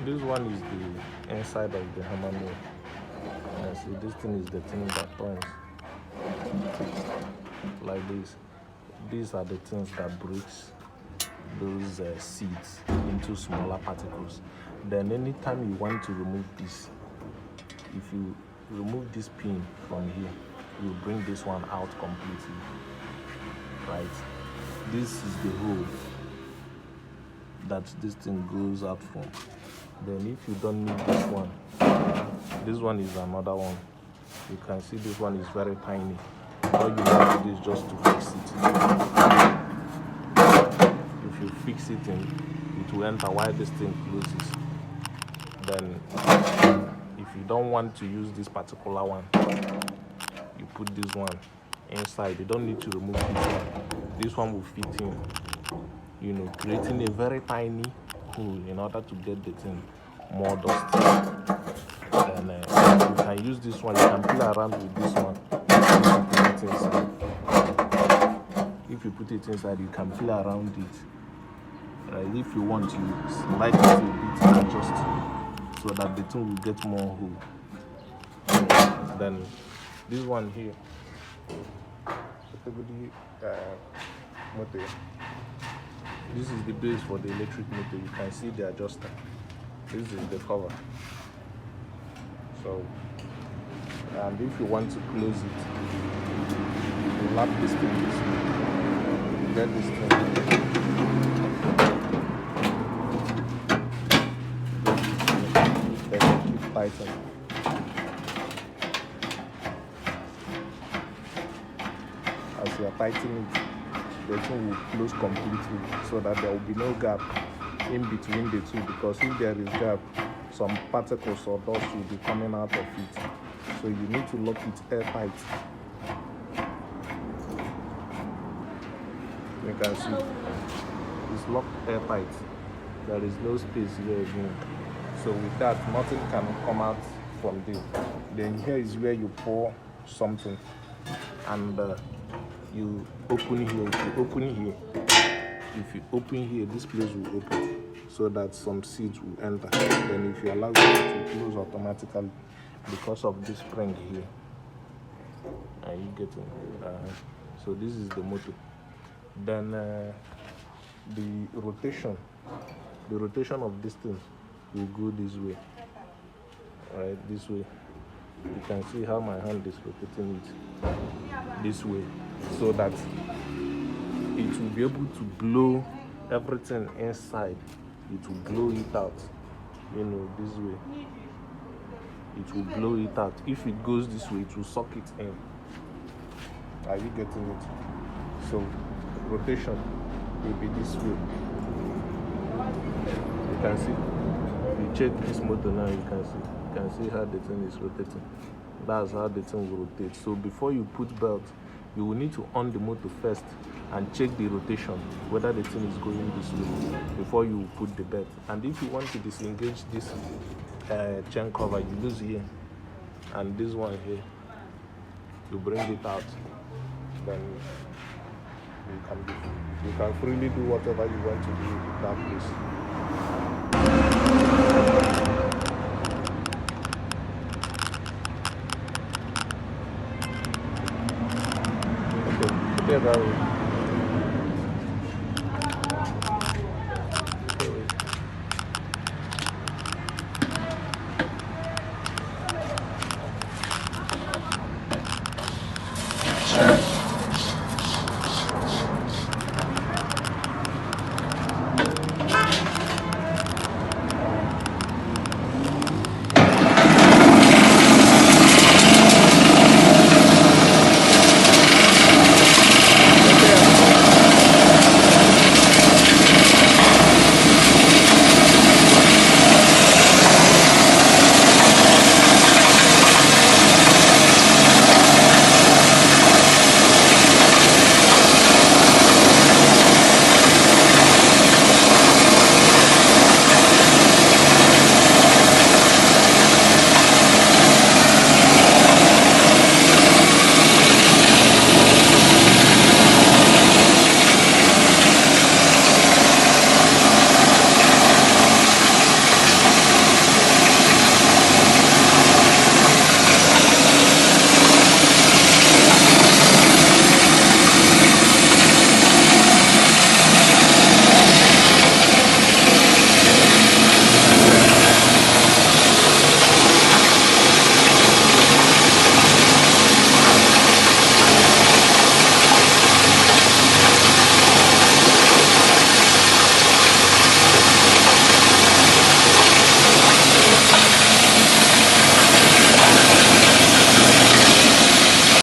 this one is the inside of the HammerMill. See, this thing is the thing that turns like this. These are the things that breaks those seeds into smaller particles. Then anytime you want to remove this, if you remove this pin from here, you bring this one out completely, right? This is the hole that this thing goes out from. Then if you don't need this one is another one. You can see this one is very tiny. All you have to do is just to fix it. If you fix it, it will enter while this thing closes. Then if you don't want to use this particular one, you put this one inside. You don't need to remove this one. This one will fit in, you know, creating a very tiny hole in order to get the thing more dusty. Then you can use this one. You can play around with this one. If you put it inside, you can play around it. Right? If you want, you slide it a bit and adjust so that the thing will get more hole. Then this one here, motor. This is the base for the electric motor. You can see the adjuster. This is the cover. So, and if you want to close it, you lap this thing this way. Get this thing. Then keep tighten. As you are tightening it, the thing will close completely so that there will be no gap in between the two, because if there is gap, some particles or dust will be coming out of it. So you need to lock it airtight. You can see it's locked airtight. There is no space here again. So with that, nothing can come out from there. Then here is where you pour something, and you open here. If you open here, this place will open so that some seeds will enter. Then if you allow it to close automatically because of this spring here. Are you getting so this is the motor. Then the rotation of this thing will go this way, right? This way. You can see how my hand is rotating it this way, so that it will be able to blow everything inside. It will blow it out, you know, this way. It will blow it out. If it goes this way, it will suck it in. Are you getting it? So rotation will be this way. You can see. You check this motor now. You can see how the thing is rotating. That's how the thing will rotate. So before you put belt, you will need to on the motor first and check the rotation, whether the thing is going this way before you put the belt. And if you want to disengage this chain cover, you lose here, and this one here, you bring it out. Then you can freely do whatever you want to do with that place. Okay, Garri.